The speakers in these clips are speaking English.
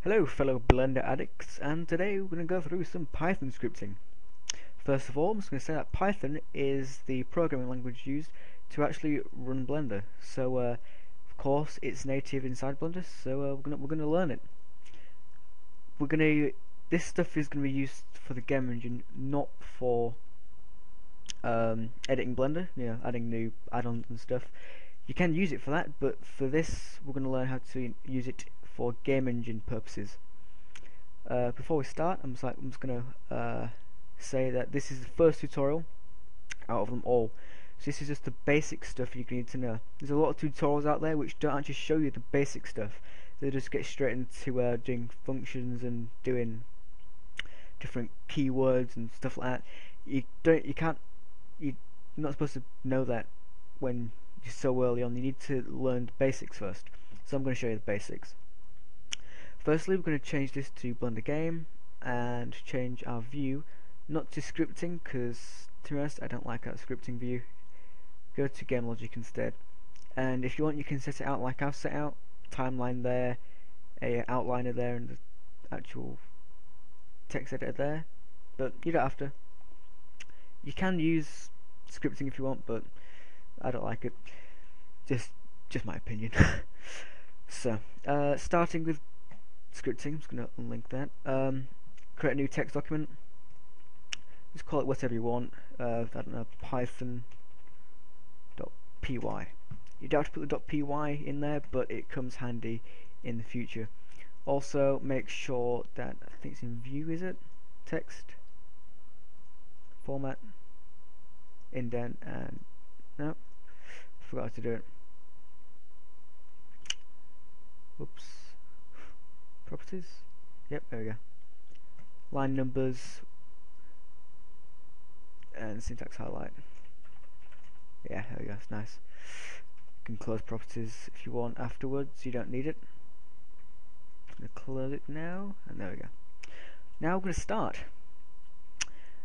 Hello fellow Blender addicts, and today we're going to go through some Python scripting. First of all, I'm just going to say that Python is the programming language used to actually run Blender. So of course it's native inside Blender, so we're going to learn it. This stuff is going to be used for the game engine, not for editing Blender, adding new add-ons and stuff. You can use it for that, but for this we're going to learn how to use it for game engine purposes. Before we start, I'm just going to say that this is the first tutorial out of them all. So this is just the basic stuff you need to know. There's a lot of tutorials out there which don't actually show you the basic stuff. They just get straight into doing functions and doing different keywords and stuff like that. You're not supposed to know that when you're so early on. You need to learn the basics first. So I'm going to show you the basics. Firstly, we're going to change this to Blender Game and change our view not to scripting, because to be honest I don't like that scripting view. Go to Game Logic instead, and if you want you can set it out like I've set out, timeline there, a outliner there, and the actual text editor there, but you don't have to. You can use scripting if you want, but I don't like it. Just my opinion. So starting with scripting, I'm just going to unlink that. Create a new text document. Just call it whatever you want. I don't know, python.py. You don't have to put the .py in there, but it comes handy in the future. Also, make sure that, I think it's in view, is it? Text, format, indent, and no, forgot to do it. Whoops. Properties. Yep, there we go. Line numbers and syntax highlight. Yeah, there we go. It's nice. You can close properties if you want afterwards. You don't need it. I'm going to close it now, and there we go. Now we're going to start.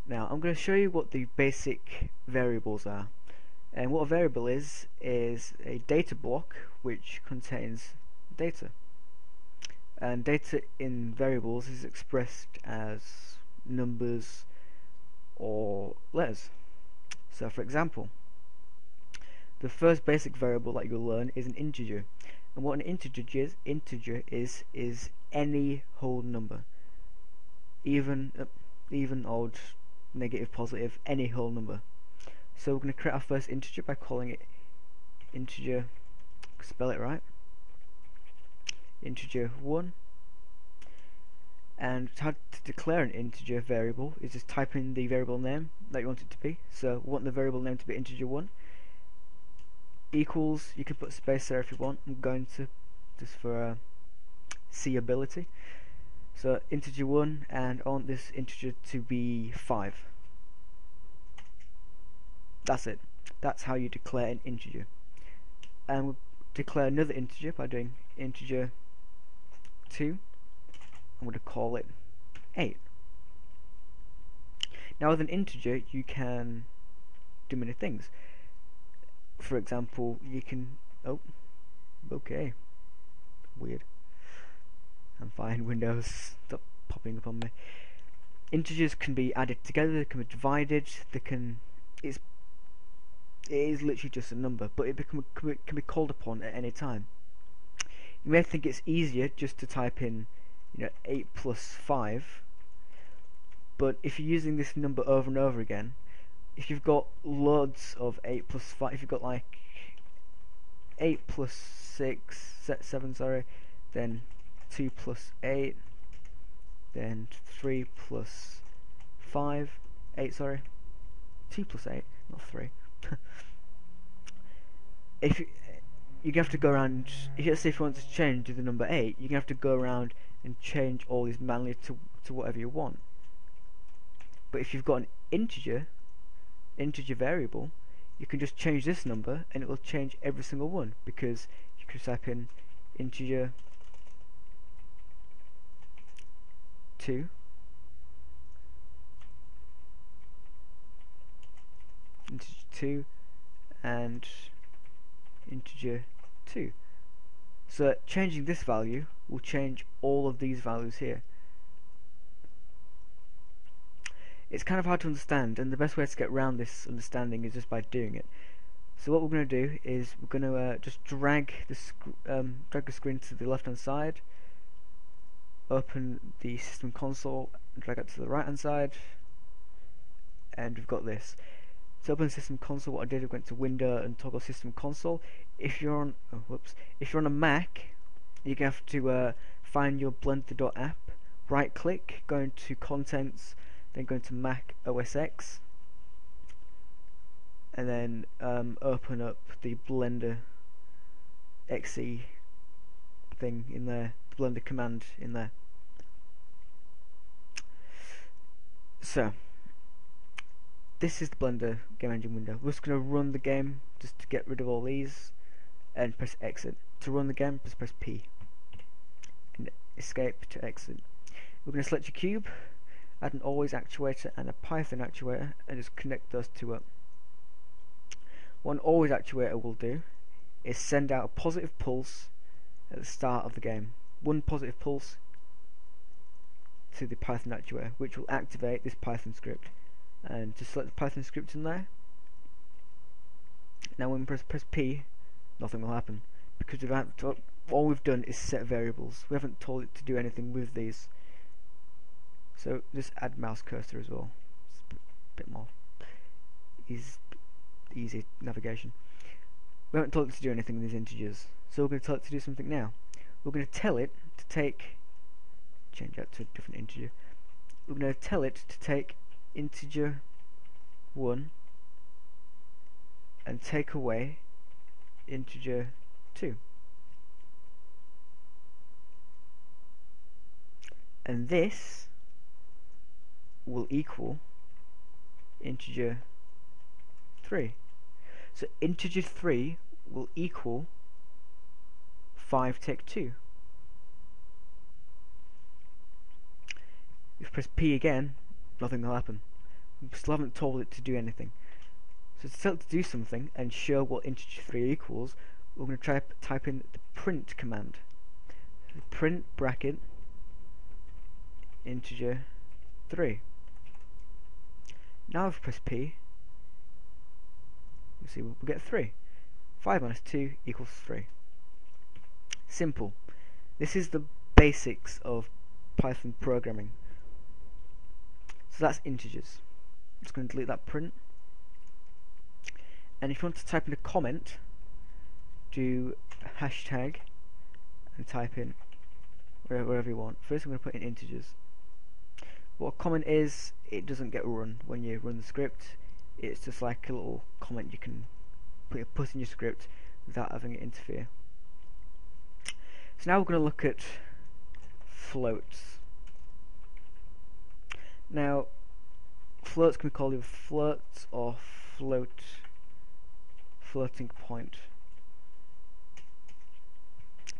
Now I'm going to show you what the basic variables are. And what a variable is a data block which contains data. And data in variables is expressed as numbers or letters. So for example, the first basic variable that you'll learn is an integer. And what an integer is any whole number. Even, odd, negative, positive, any whole number. So we're going to create our first integer by calling it integer, spell it right, integer 1. And how to declare an integer variable is just type in the variable name that you want it to be. So we want the variable name to be integer 1. Equals, you can put space there if you want. I'm going to, just for seeability. So integer 1, and I want this integer to be 5. That's it. That's how you declare an integer. And we'll declare another integer by doing integer 2. I'm going to call it 8. Now with an integer you can do many things. For example, you can, oh, okay, weird, I'm fine, Windows, stop popping up on me. Integers can be added together, they can be divided, it is literally just a number, but it can be called upon at any time. You may think it's easier just to type in 8 plus 5, but if you're using this number over and over again, if you've got loads of 8 plus 5, if you've got like 8 plus 7, sorry, then 2 plus 8, then 3 plus 5, 8, sorry, 2 plus 8, not 3. If you have to go around, let's say if you want to change to the number 8, you're going to have to go around and change all these manually to whatever you want. But if you've got an integer variable, you can just change this number and it will change every single one, because you can type in integer 2, integer 2, and integer 2. So changing this value will change all of these values here. It's kind of hard to understand, and the best way to get around this understanding is just by doing it. So what we're going to do is we're going to just drag the screen to the left hand side, open the system console, and drag it to the right hand side, and we've got this. To open system console, what I did, I went to Window and toggle system console. If you're on if you're on a Mac, you're gonna have to find your Blender.app, right click, go into Contents, then go into Mac OS X, and then open up the Blender XE thing in there, the Blender command in there. So this is the Blender game engine window. We're just going to run the game just to get rid of all these and press exit. To run the game, just press P and escape to exit. We're going to select your cube, add an always actuator and a Python actuator, and just connect those two up. What an always actuator will do is send out a positive pulse at the start of the game. One positive pulse to the Python actuator, which will activate this Python script. And just select the Python script in there. Now when we press P, nothing will happen, because all we've done is set variables. We haven't told it to do anything with these. So just add mouse cursor as well. It's a bit more easy navigation. We haven't told it to do anything with these integers, so we're going to tell it to do something now. We're going to tell it to change that to a different integer. We're going to tell it to take integer 1 and take away integer 2, and this will equal integer 3. So integer 3 will equal 5 take 2. If we press P again, nothing will happen. We still haven't told it to do anything. So to tell it to do something and show what integer 3 equals, we're going to try type in the print command. Print bracket integer 3. Now if we press P, you see we'll get 3. 5 minus 2 equals 3. Simple. This is the basics of Python programming. So that's integers. I'm just going to delete that print. And if you want to type in a comment, do hashtag and type in wherever you want. First I'm going to put in integers. What a comment is, it doesn't get run when you run the script. It's just like a little comment you can put in your script without having it interfere. So now we're going to look at floats. Now, floats can be called either floats or floating point.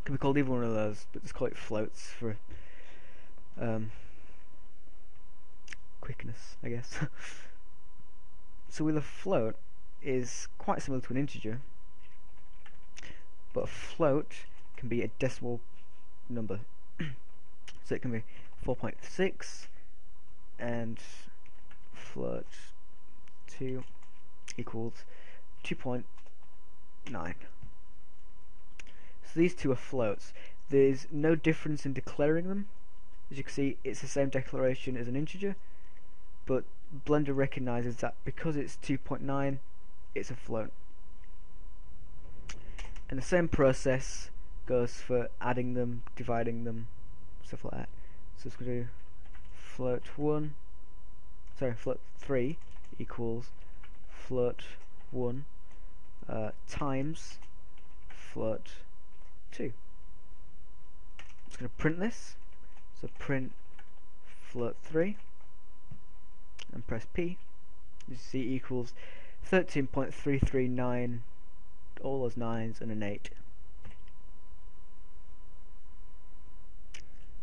Can be called either one of those, but let's call it floats for quickness, I guess. So with a float is quite similar to an integer, but a float can be a decimal number. So it can be 4.6 and float 2 equals 2.9. So these two are floats. There's no difference in declaring them. As you can see, it's the same declaration as an integer, but Blender recognizes that because it's 2.9, it's a float. And the same process goes for adding them, dividing them, stuff like that. So it's going to do float 3 equals float 1 times float 2. I'm just going to print this. So print float 3 and press P. You see equals 13.339, all those 9s and an 8.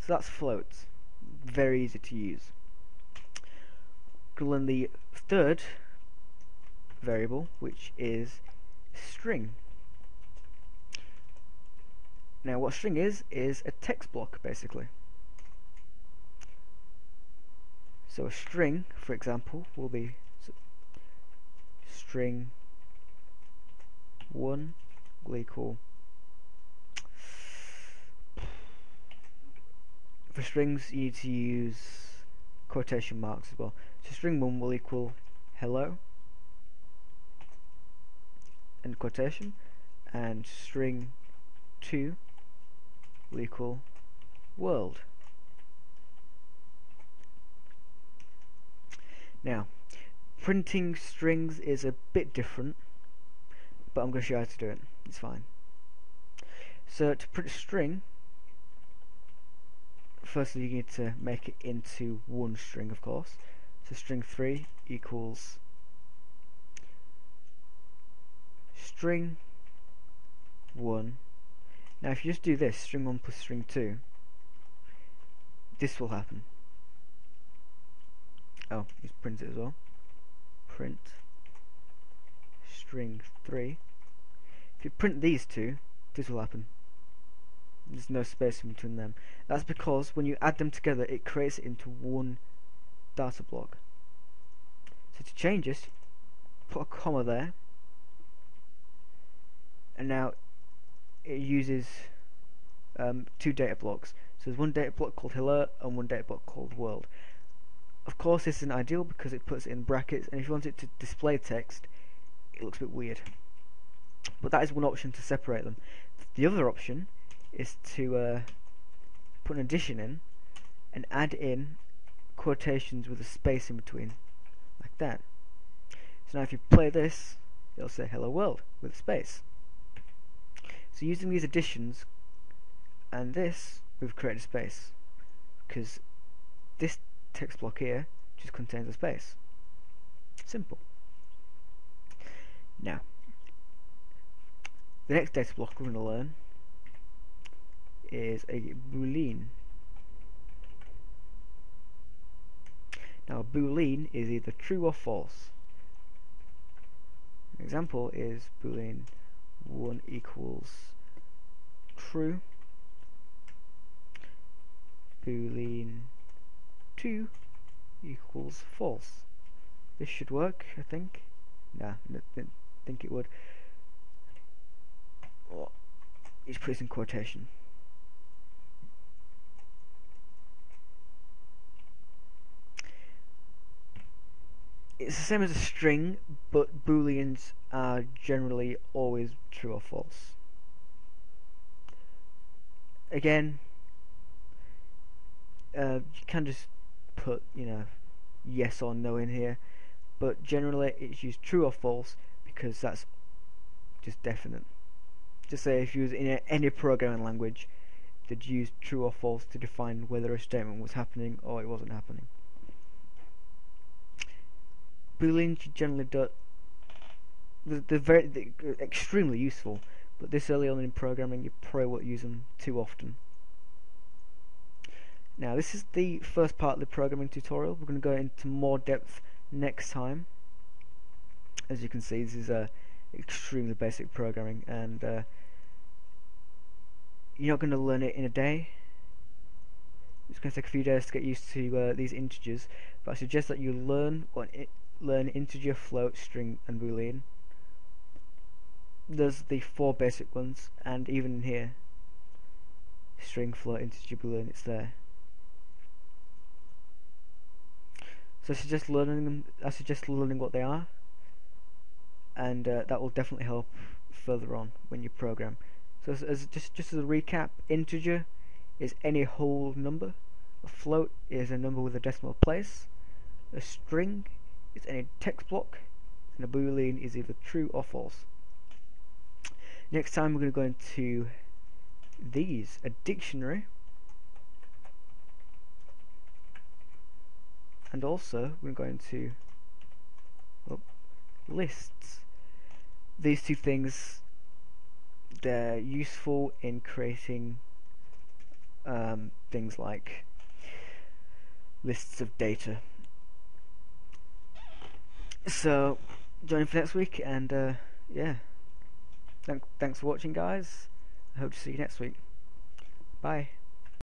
So that's floats. Very easy to use. We'll learn the third variable, which is string. Now what string is a text block basically. So a string, for example, will be string 1 will equal, for strings you need to use quotation marks as well. So string 1 will equal hello, end quotation, and string 2 will equal world. Now, printing strings is a bit different, but I'm going to show you how to do it. It's fine. So to print a string, firstly you need to make it into one string, of course. So string 3 equals string 1. Now if you just do this, string 1 plus string 2, this will happen. Oh, just print it as well. Print string 3. If you print these two, this will happen. There's no space in between them. That's because when you add them together, it creates it into one data block. So to change this, put a comma there, and now it uses two data blocks. So there's one data block called hello and one data block called world. Of course this isn't ideal because it puts it in brackets, and if you want it to display text, it looks a bit weird. But that is one option to separate them. The other option is to put an addition in and add in quotations with a space in between, like that. So now if you play this, it'll say hello world with a space. So using these additions and this, we've created a space, because this text block here just contains a space. Simple. Now, the next data block we're going to learn is a boolean. Now a boolean is either true or false. An example is boolean 1 equals true, boolean 2 equals false. This should work, I think. Nah, I didn't think it would. Oh, he's put this in quotation. It's the same as a string, but booleans are generally always true or false. Again, you can just put, yes or no in here, but generally it's used true or false because that's just definite. Just say if you use in any programming language, they'd use true or false to define whether a statement was happening or it wasn't happening. Booleans you generally don't. They're extremely useful, but this early on in programming, you probably won't use them too often. Now, this is the first part of the programming tutorial. We're going to go into more depth next time. As you can see, this is extremely basic programming, and you're not going to learn it in a day. It's going to take a few days to get used to these integers, but I suggest that you learn integer, float, string, and boolean. There's the 4 basic ones, and even in here, string, float, integer, boolean, it's there. So I suggest learning them. I suggest learning what they are, and that will definitely help further on when you program. So just as a recap, integer is any whole number. A float is a number with a decimal place. A string is any text block, and a boolean is either true or false. Next time we're going to go into these: a dictionary, and also we're going to lists. These two things, they're useful in creating things like lists of data. So join in for next week, and yeah, thanks for watching, guys. I hope to see you next week. Bye.